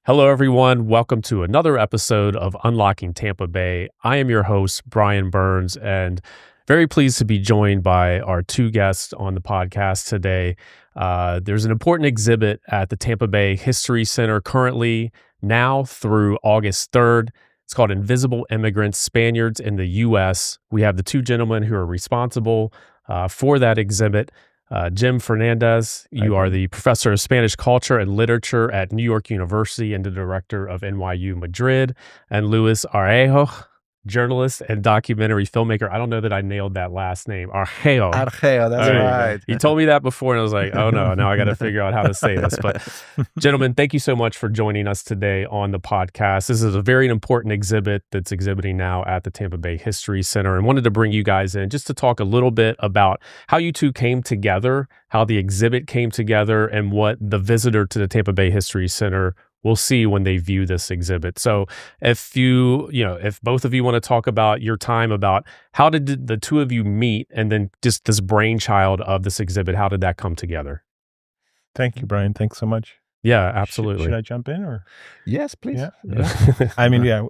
Hello, everyone. Welcome to another episode of Unlocking Tampa Bay. I am your host, Brian Burns, and very pleased to be joined by our two guests on the podcast today. There's an important exhibit at the Tampa Bay History Center currently now through August 3rd. It's called Invisible Immigrants, Spaniards in the U.S. We have the two gentlemen who are responsible for that exhibit. Jim Fernández, you are the professor of Spanish culture and literature at New York University and the director of NYU Madrid. And Luis Argeo, journalist and documentary filmmaker. I don't know that I nailed that last name. Argeo. Argeo, that's right. You told me that before, and I was like, oh no, now I got to figure out how to say this. But gentlemen, thank you so much for joining us today on the podcast. This is a very important exhibit that's exhibiting now at the Tampa Bay History Center, and wanted to bring you guys in just to talk a little bit about how you two came together, how the exhibit came together, and what the visitor to the Tampa Bay History Center will see when they view this exhibit. So if if both of you want to talk about your time, about how did the two of you meet, and then just this brainchild of this exhibit, how did that come together? Thank you, Brian. Thanks so much. Yeah, absolutely. Should I jump in or? Yes, please. Yeah.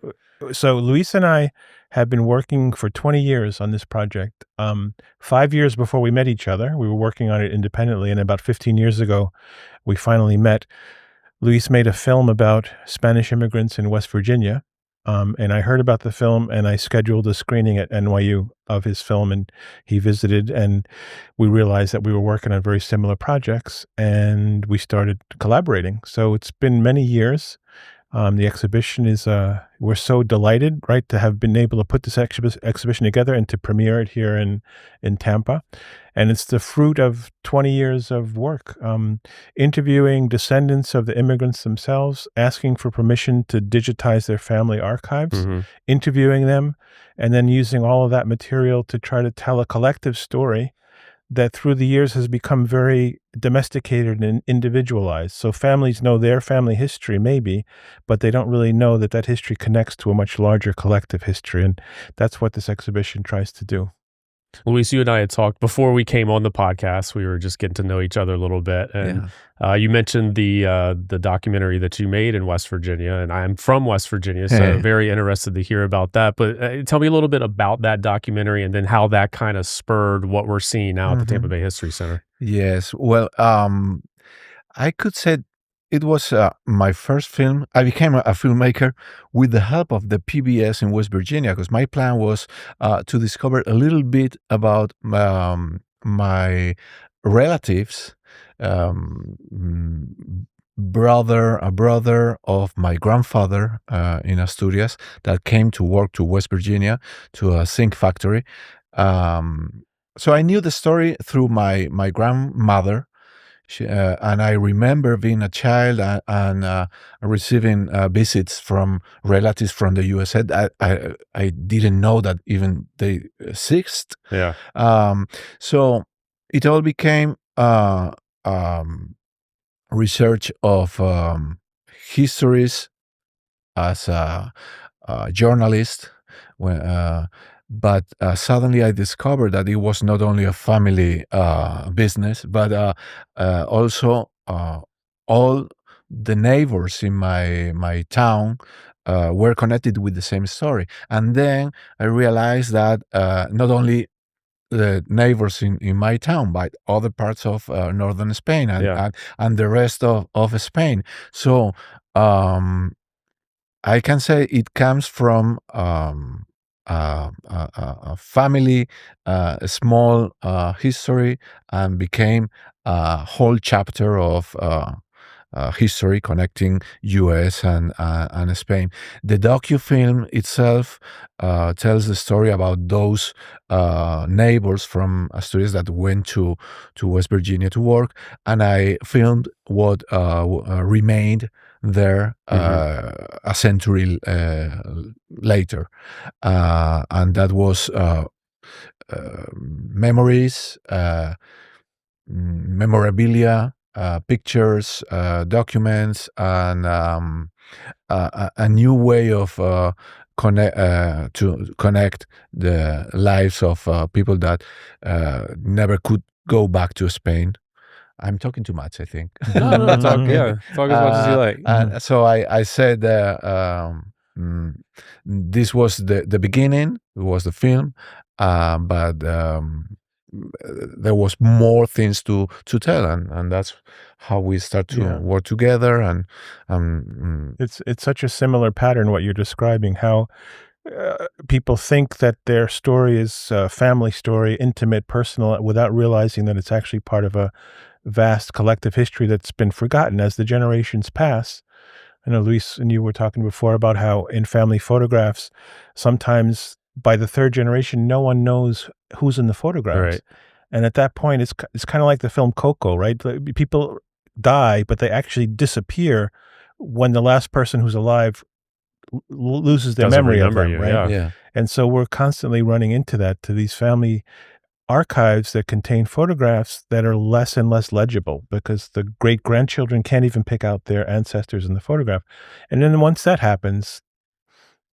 So Luis and I have been working for 20 years on this project. 5 years before we met each other, we were working on it independently. And about 15 years ago, we finally met. Luis made a film about Spanish immigrants in West Virginia, and I heard about the film, and I scheduled a screening at NYU of his film, and he visited, and we realized that we were working on very similar projects, and we started collaborating. So it's been many years. The exhibition is, we're so delighted, right, to have been able to put this exhibition together and to premiere it here in Tampa. And it's the fruit of 20 years of work, interviewing descendants of the immigrants themselves, asking for permission to digitize their family archives, interviewing them, and then using all of that material to try to tell a collective story that through the years has become very domesticated and individualized. So families know their family history maybe, but they don't really know that that history connects to a much larger collective history. And that's what this exhibition tries to do. Luis, you and I had talked before we came on the podcast. We were just getting to know each other a little bit, and you mentioned the documentary that you made in West Virginia, and I'm from West Virginia, so very interested to hear about that. But tell me a little bit about that documentary, and then how that kind of spurred what we're seeing now at the Tampa Bay History Center. Yes. Well, I could say it was my first film. I became a filmmaker with the help of the PBS in West Virginia, because my plan was to discover a little bit about my relatives, a brother of my grandfather in Asturias that came to work to West Virginia to a zinc factory. So I knew the story through my grandmother. And I remember being a child and receiving visits from relatives from the USA. I didn't know that even they exist. Yeah. So it all became research of histories as a journalist. But suddenly I discovered that it was not only a family business, but also all the neighbors in my town were connected with the same story. And then I realized that not only the neighbors in my town, but other parts of northern Spain and the rest of Spain. So I can say it comes from a family, a small history, and became a whole chapter of history connecting U.S. and Spain. The docufilm itself tells the story about those neighbors from Asturias that went to West Virginia to work, and I filmed what remained there a century later, and that was memories, memorabilia, pictures, documents, and a new way of to connect the lives of people that never could go back to Spain, I'm talking too much, I think. No, talk as much as you like. So I said this was the beginning. It was the film, but there was more things to tell, and that's how we start to work together. And it's such a similar pattern what you're describing. How people think that their story is a family story, intimate, personal, without realizing that it's actually part of a vast collective history that's been forgotten as the generations pass. I know Luis and you were talking before about how in family photographs, sometimes by the third generation, no one knows who's in the photographs. Right. And at that point, it's kind of like the film Coco, right? People die, but they actually disappear when the last person who's alive loses their memory of them, right? Yeah. And so we're constantly running into that, to these family archives that contain photographs that are less and less legible because the great-grandchildren can't even pick out their ancestors in the photograph. And then once that happens,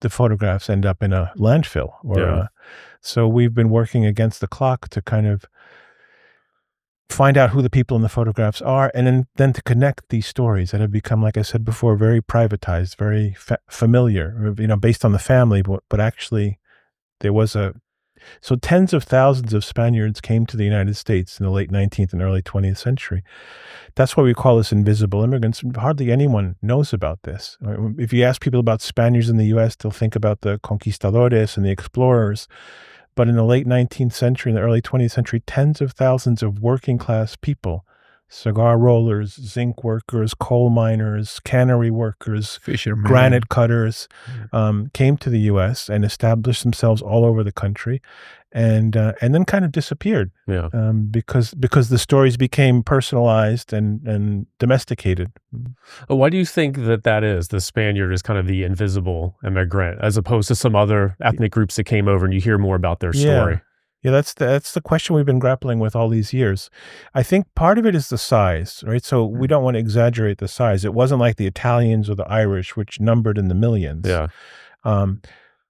the photographs end up in a landfill. So we've been working against the clock to kind of find out who the people in the photographs are, and then to connect these stories that have become, like I said before, very privatized, very familiar, based on the family, but actually there was so tens of thousands of Spaniards came to the United States in the late 19th and early 20th century. That's why we call this invisible immigrants. Hardly anyone knows about this. If you ask people about Spaniards in the U.S., they'll think about the conquistadores and the explorers. But in the late 19th century and the early 20th century, tens of thousands of working class people, cigar rollers, zinc workers, coal miners, cannery workers, fishermen, granite cutters, came to the U.S. and established themselves all over the country, and then kind of disappeared. Because the stories became personalized and domesticated. Why do you think that is? The Spaniard is kind of the invisible immigrant, as opposed to some other ethnic groups that came over and you hear more about their story. Yeah, that's the question we've been grappling with all these years. I think part of it is the size, right? So we don't want to exaggerate the size. It wasn't like the Italians or the Irish, which numbered in the millions. Yeah.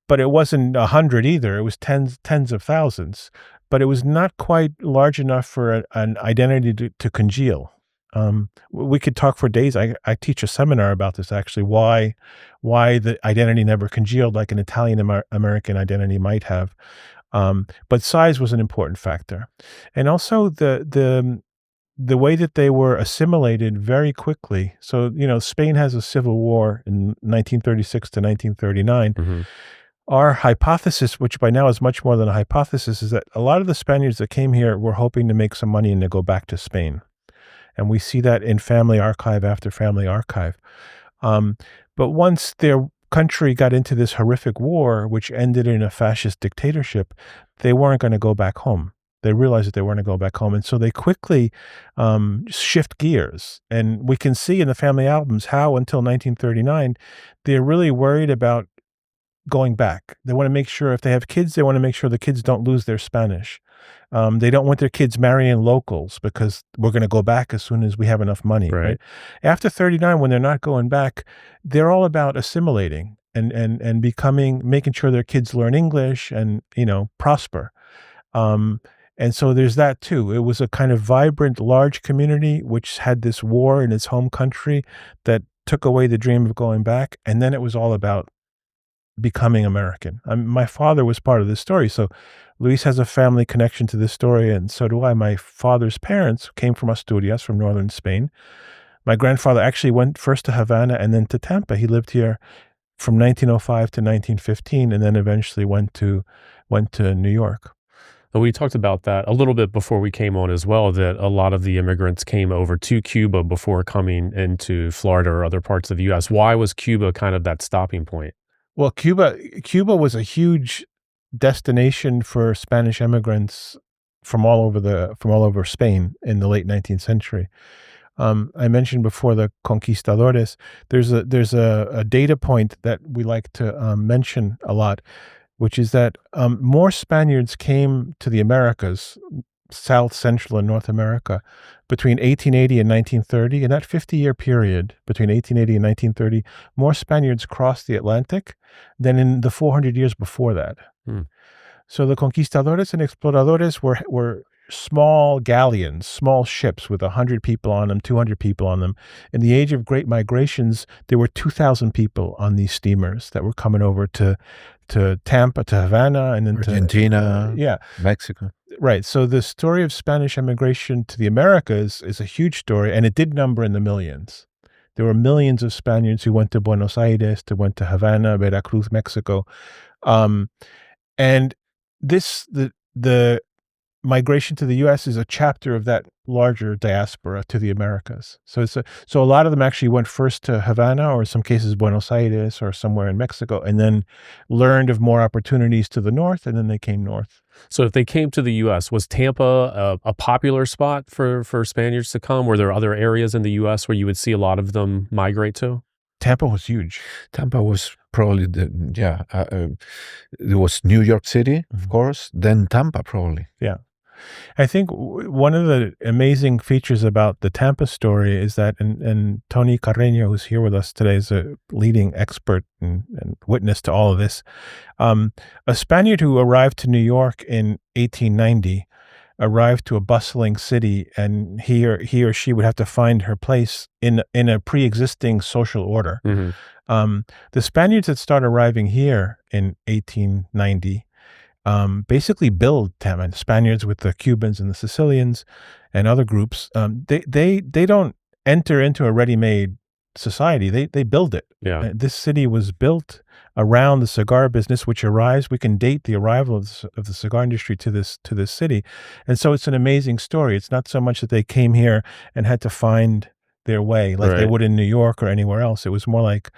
But it wasn't 100 either. It was tens of thousands. But it was not quite large enough for an identity to congeal. We could talk for days. I teach a seminar about this, actually, why the identity never congealed like an Italian American identity might have. But size was an important factor. And also the way that they were assimilated very quickly. So, Spain has a civil war in 1936 to 1939. Mm-hmm. Our hypothesis, which by now is much more than a hypothesis, is that a lot of the Spaniards that came here were hoping to make some money and to go back to Spain. And we see that in family archive after family archive. But once their country got into this horrific war, which ended in a fascist dictatorship, they weren't going to go back home. They realized that they weren't going to go back home. And so they quickly shift gears. And we can see in the family albums how until 1939, they're really worried about going back. They want to make sure if they have kids, they want to make sure the kids don't lose their Spanish. They don't want their kids marrying locals because we're going to go back as soon as we have enough money. Right? After 39, when they're not going back, they're all about assimilating and making sure their kids learn English and, prosper. And so there's that too. It was a kind of vibrant, large community which had this war in its home country that took away the dream of going back. And then it was all about becoming American. My father was part of this story. So Luis has a family connection to this story, and so do I. My father's parents came from Asturias, from northern Spain. My grandfather actually went first to Havana and then to Tampa. He lived here from 1905 to 1915, and then eventually went to New York. We talked about that a little bit before we came on as well, that a lot of the immigrants came over to Cuba before coming into Florida or other parts of the U.S. Why was Cuba kind of that stopping point? Well, Cuba was a huge destination for Spanish immigrants from all over Spain in the late 19th century. I mentioned before the conquistadores. There's a data point that we like to mention a lot, which is that more Spaniards came to the Americas, South, Central, and North America between 1880 and 1930. In that 50-year period, between 1880 and 1930, more Spaniards crossed the Atlantic than in the 400 years before that. So the conquistadores and exploradores were small galleons, small ships with 100 people on them, 200 people on them. In the age of great migrations, there were 2,000 people on these steamers that were coming over to Tampa, to Havana, and then Argentina, Mexico. Right. So the story of Spanish immigration to the Americas is a huge story, and it did number in the millions. There were millions of Spaniards who went to Buenos Aires, went to Havana, Veracruz, Mexico. And the migration to the U.S. is a chapter of that larger diaspora to the Americas. So so a lot of them actually went first to Havana, or in some cases Buenos Aires, or somewhere in Mexico, and then learned of more opportunities to the north, and then they came north. So if they came to the U.S., was Tampa a popular spot for Spaniards to come? Were there other areas in the U.S. where you would see a lot of them migrate to? Tampa was huge. Tampa was probably it was New York City, of course, then Tampa probably. Yeah. I think one of the amazing features about the Tampa story is that, and Tony Carreño, who's here with us today, is a leading expert and witness to all of this. A Spaniard who arrived to New York in 1890 arrived to a bustling city, and he or she would have to find her place in a pre-existing social order. The Spaniards that start arriving here in 1890 basically build Tampa. Spaniards with the Cubans and the Sicilians and other groups, they don't enter into a ready-made society. They build it. Yeah. This city was built around the cigar business, which arrives. We can date the arrival of the cigar industry to this city, and so it's an amazing story. It's not so much that they came here and had to find their way like they would in New York or anywhere else. It was more like,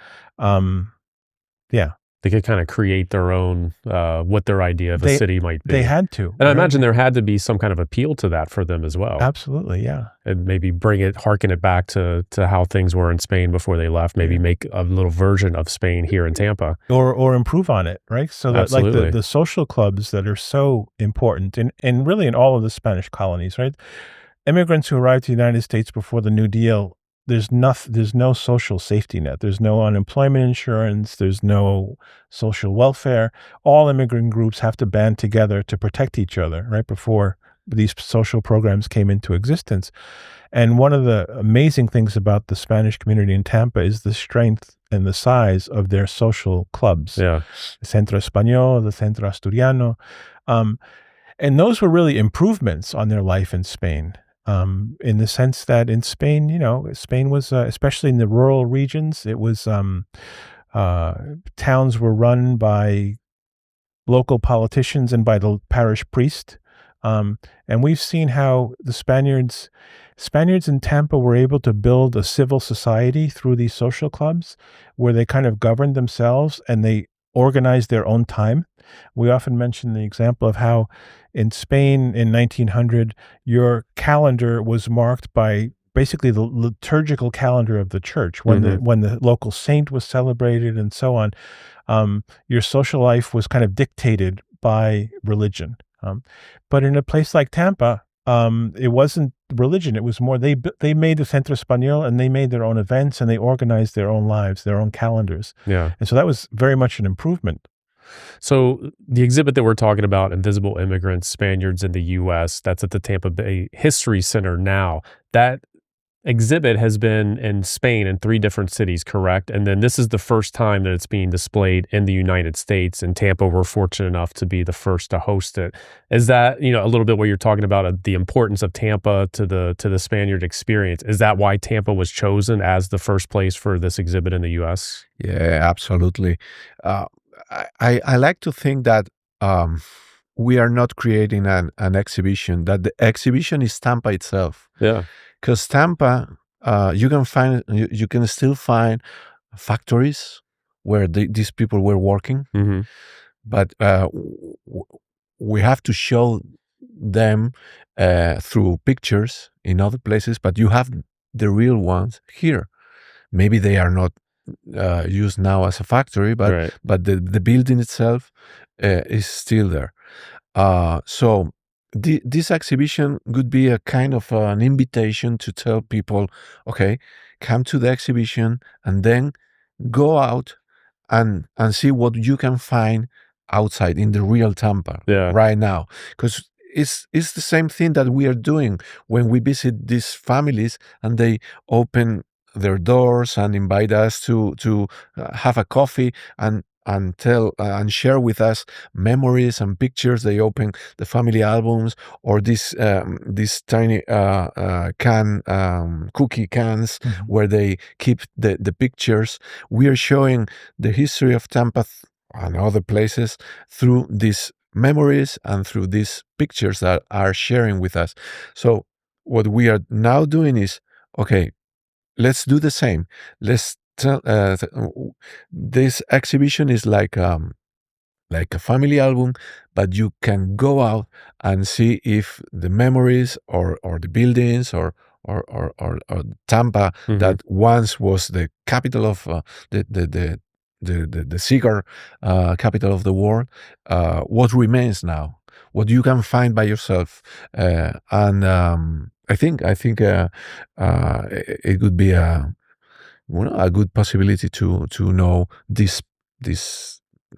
they could kind of create their own, what their idea of a city might be. They had to. And I imagine there had to be some kind of appeal to that for them as well. Absolutely, yeah. And maybe harken it back to how things were in Spain before they left. Maybe make a little version of Spain here in Tampa. Or improve on it, right? So that, like the social clubs that are so important, and really in all of the Spanish colonies, right? Immigrants who arrived to the United States before the New Deal, there's no social safety net. There's no unemployment insurance. There's no social welfare. All immigrant groups have to band together to protect each other, right, before these social programs came into existence. And one of the amazing things about the Spanish community in Tampa is the strength and the size of their social clubs. Yeah. The Centro Español, the Centro Asturiano. And those were really improvements on their life in Spain. In the sense that in Spain, Spain was, especially in the rural regions, it was, towns were run by local politicians and by the parish priest. And we've seen how the Spaniards in Tampa were able to build a civil society through these social clubs where they kind of governed themselves and they organized their own time. We often mention the example of how in Spain in 1900, your calendar was marked by basically the liturgical calendar of the church, when the local saint was celebrated and so on. Your social life was kind of dictated by religion. But in a place like Tampa, it wasn't religion. It was more, they made the Centro Español and they made their own events and they organized their own lives, their own calendars. Yeah. And so that was very much an improvement. So the exhibit that we're talking about, Invisible Immigrants, Spaniards in the U.S., that's at the Tampa Bay History Center now. That exhibit has been in Spain in 3 different cities, correct? And then this is the first time that it's being displayed in the United States. In Tampa, we're fortunate enough to be the first to host it. Is that, a little bit what you're talking about, the importance of Tampa to the Spaniard experience? Is that why Tampa was chosen as the first place for this exhibit in the U.S.? Yeah, absolutely. I like to think that we are not creating an exhibition, that the exhibition is Tampa itself. Yeah. Because Tampa, you can still find factories where these people were working, but we have to show them through pictures in other places. But you have the real ones here. Maybe they are not used now as a factory, but the building itself is still there. So this exhibition could be a kind of an invitation to tell people, okay, come to the exhibition and then go out and see what you can find outside in the real Tampa right now. Because it's the same thing that we are doing when we visit these families and they open their doors and invite us to have a coffee and tell and share with us memories and pictures. They open the family albums or these tiny cookie cans where they keep the pictures. We are showing the history of Tampa and other places through these memories and through these pictures that are sharing with us. So what we are now doing is, okay, let's do the same. Let's tell, this exhibition is like a family album, but you can go out and see if the memories or the buildings or Tampa that once was the capital of the cigar capital of the world, what remains now, what you can find by yourself, and I think it could be a good possibility to know this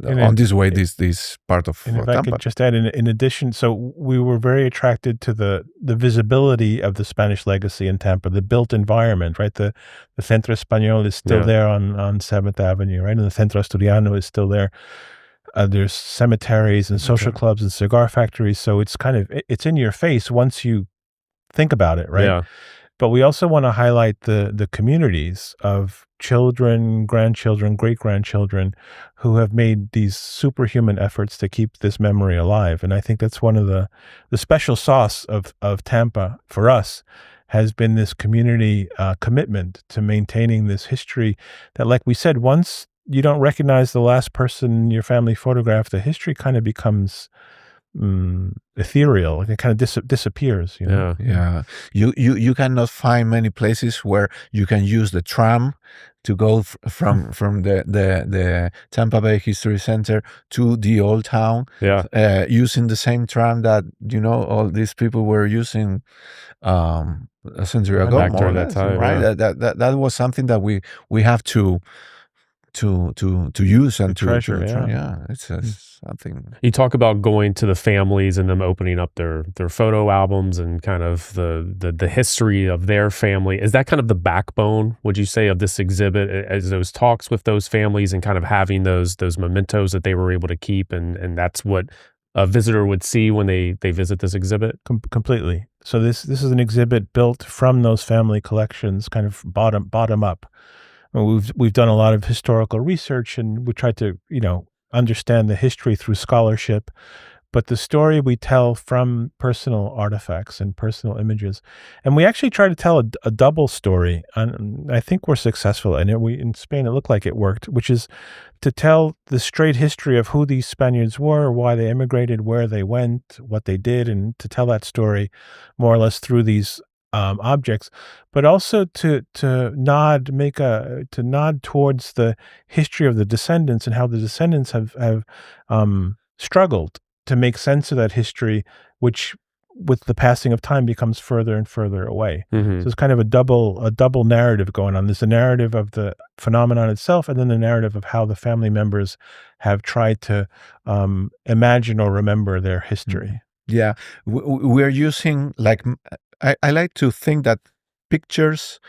on this way, this part of and if Tampa. I could just add, in addition, so we were very attracted to the visibility of the Spanish legacy in Tampa, the built environment, right? The Centro Español is still there on 7th Avenue, right? And the Centro Asturiano is still there. There's cemeteries and social clubs and cigar factories. So it's it's in your face once you think about it, right? Yeah. But we also want to highlight the communities of children, grandchildren, great-grandchildren who have made these superhuman efforts to keep this memory alive. And I think that's one of the special sauce of Tampa for us has been this community commitment to maintaining this history that, like we said, once you don't recognize the last person in your family photograph, the history kind of becomes ethereal. Like it kind of disappears. You know? Yeah. You cannot find many places where you can use the tram to go from the Tampa Bay History Center to the old town. Using the same tram that all these people were using a century ago, back more or during that less, time, right? That was something that we have to use and to treasure. It's something. You talk about going to the families and them opening up their photo albums and kind of the history of their family. Is that kind of the backbone, would you say, of this exhibit, as those talks with those families and kind of having those mementos that they were able to keep, and that's what a visitor would see when they visit this exhibit? Completely. So this is an exhibit built from those family collections, kind of bottom up. We've done a lot of historical research, and we tried to understand the history through scholarship, but the story we tell from personal artifacts and personal images. And we actually try to tell a double story, and I think we're successful in it. In Spain, it looked like it worked, which is to tell the straight history of who these Spaniards were, why they immigrated, where they went, what they did, and to tell that story more or less through these objects, but also to nod towards the history of the descendants and how the descendants have struggled to make sense of that history, which with the passing of time becomes further and further away. So it's kind of a double narrative going on. There's a narrative of the phenomenon itself, and then the narrative of how the family members have tried to imagine or remember their history. Yeah, we're using, like, I like to think that pictures,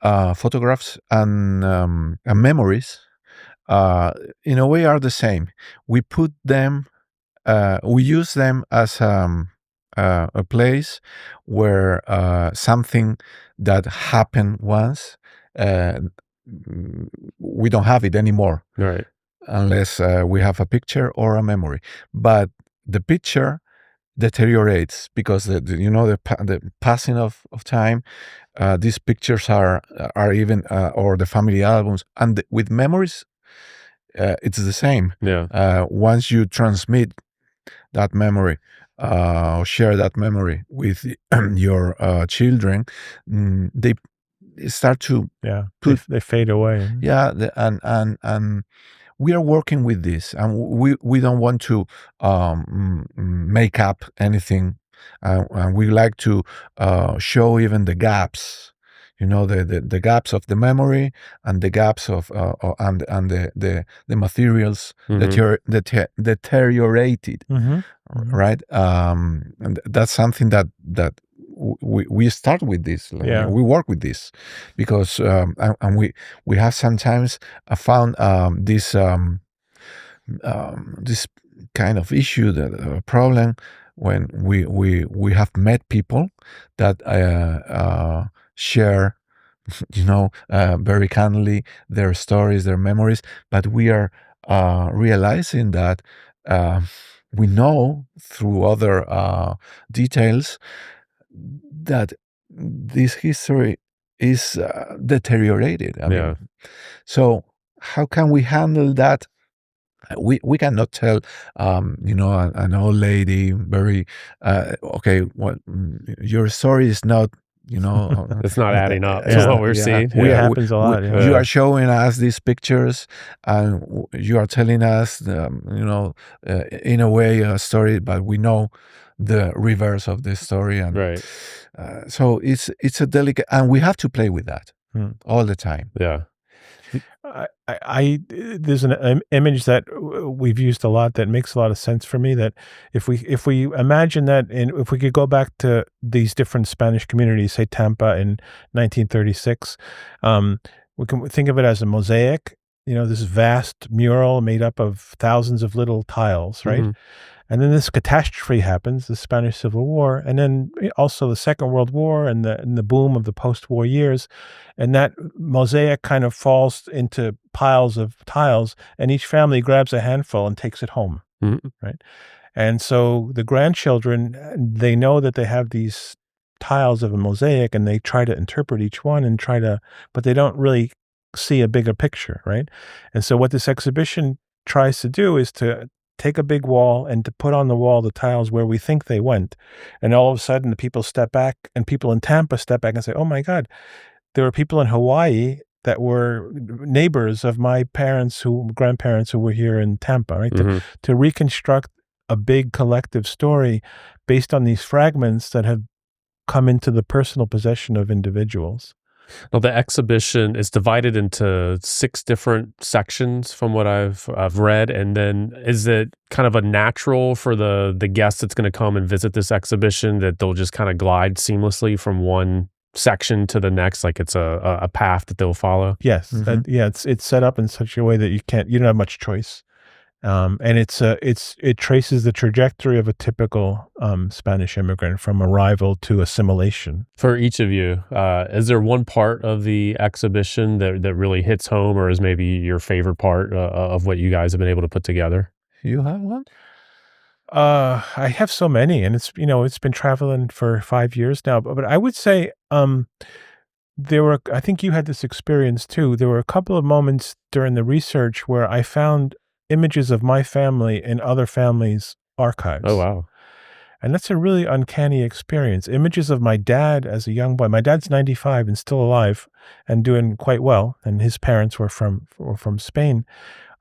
photographs, and memories, in a way, are the same. We put them, we use them as a place where something that happened once, we don't have it anymore, right? Unless we have a picture or a memory. But the picture deteriorates because the passing of time. These pictures are even or the family albums, and with memories, it's the same. Once you transmit that memory or share that memory with your children, they start to they fade away. And we are working with this, and we don't want to make up anything, and we like to show even the gaps. the gaps of the memory and the gaps of and the materials that deteriorated, right? And that's something that we start with this. We work with this because and we have sometimes found this kind of issue, that problem, when we have met people that share very candidly their stories, their memories, but we are realizing that we know through other details that this history is deteriorated. I mean, so how can we handle that? We cannot tell, an old lady very, okay, your story is not, it's not adding up to what we're seeing. It happens a lot. You are showing us these pictures, and you are telling us, in a way, a story, but we know the reverse of the story, and right. So it's a delicate, and we have to play with that all the time. Yeah. There's an image that we've used a lot that makes a lot of sense for me, that if we imagine that, and if we could go back to these different Spanish communities, say Tampa in 1936, we can think of it as a mosaic, this vast mural made up of thousands of little tiles, right? And then this catastrophe happens, the Spanish Civil War, and then also the Second World War and the boom of the post-war years. And that mosaic kind of falls into piles of tiles, and each family grabs a handful and takes it home, right? And so the grandchildren, they know that they have these tiles of a mosaic, and they try to interpret each one and but they don't really see a bigger picture, right? And so what this exhibition tries to do is to take a big wall and to put on the wall the tiles where we think they went. And all of a sudden the people step back, and people in Tampa step back and say, oh my God, there were people in Hawaii that were neighbors of my grandparents who were here in Tampa, right? To reconstruct a big collective story based on these fragments that have come into the personal possession of individuals. Now, the exhibition is divided into 6 different sections from what I've read. And then is it kind of a natural for the guest that's going to come and visit this exhibition that they'll just kind of glide seamlessly from one section to the next, like it's a path that they'll follow? Yes. It's set up in such a way that you don't have much choice. And it traces the trajectory of a typical Spanish immigrant from arrival to assimilation. For each of you, is there one part of the exhibition that really hits home, or is maybe your favorite part of what you guys have been able to put together? You have one? I have so many, and it's been traveling for 5 years now. But I would say I think you had this experience too. There were a couple of moments during the research where I found images of my family in other families' archives. Oh, wow. And that's a really uncanny experience. Images of my dad as a young boy. My dad's 95 and still alive and doing quite well, and his parents were from Spain.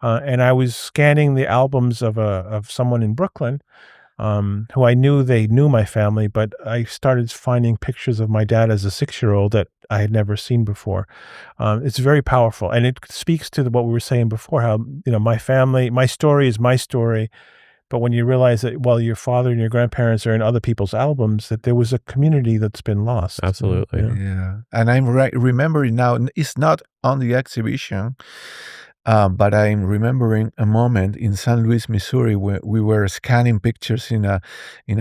And I was scanning the albums of someone in Brooklyn who I knew they knew my family, but I started finding pictures of my dad as a 6-year-old that I had never seen before. It's very powerful, and it speaks to what we were saying before, how my family, my story is my story, but when you realize that, well, your father and your grandparents are in other people's albums, that there was a community that's been lost. Absolutely. Yeah. And I'm remembering now, it's not on the exhibition, but I'm remembering a moment in St. Louis, Missouri, where we were scanning pictures in a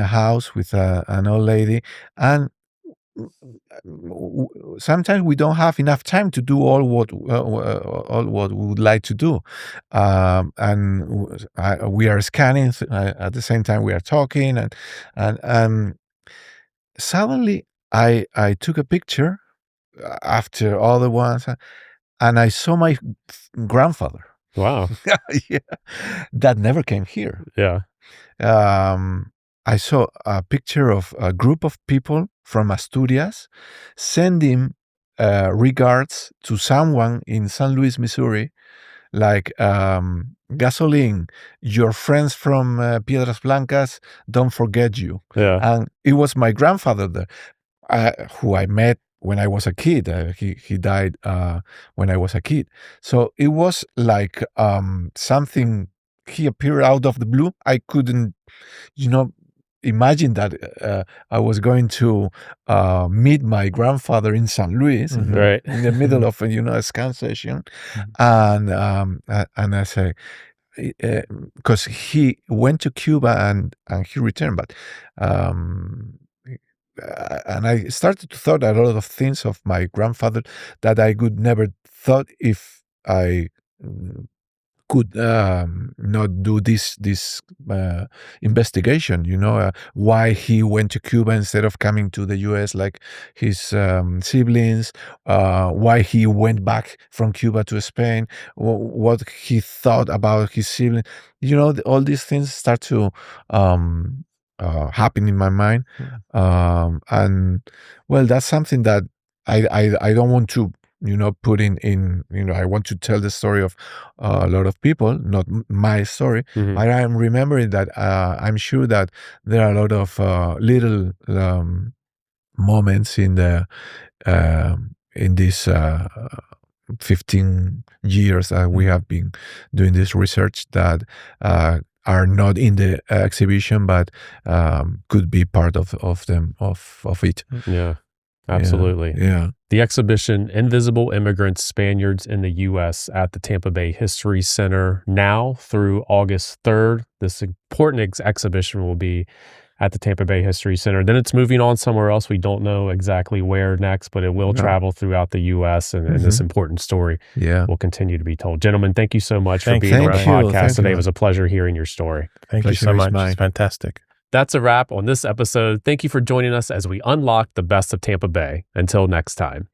house with an old lady, and sometimes we don't have enough time to do all what we would like to do, and we are scanning at the same time we are talking, and suddenly I took a picture after all the ones. And I saw my grandfather. Wow. Yeah, that never came here. Yeah. I saw a picture of a group of people from Asturias sending regards to someone in St. Louis, Missouri, like, gasoline, your friends from Piedras Blancas don't forget you. Yeah. And it was my grandfather there, who I met when I was a kid. He died when I was a kid. So it was like something. He appeared out of the blue. I couldn't, imagine that I was going to meet my grandfather in St. Louis, Right. in the middle of a scan session, and I say, because he went to Cuba and he returned, but and I started to thought a lot of things of my grandfather that I could never thought if I could not do this investigation, why he went to Cuba instead of coming to the U.S. like his siblings, why he went back from Cuba to Spain, what he thought about his siblings. All these things start to happen in my mind. And well, that's something that I don't want to put in, I want to tell the story of a lot of people, not my story. Mhm. But I'm remembering that I'm sure that there are a lot of little moments in this 15 years that we have been doing this research that are not in the exhibition, but could be part of it. Yeah, absolutely. Yeah. The exhibition, Invisible Immigrants, Spaniards in the U.S. at the Tampa Bay History Center now through August 3rd. This important exhibition will be at the Tampa Bay History Center. Then it's moving on somewhere else. We don't know exactly where next, but it will travel throughout the U.S. And this important story will continue to be told. Gentlemen, thank you so much for being on our podcast today. It was a pleasure hearing your story. Thank you so much. It's fantastic. That's a wrap on this episode. Thank you for joining us as we unlock the best of Tampa Bay. Until next time.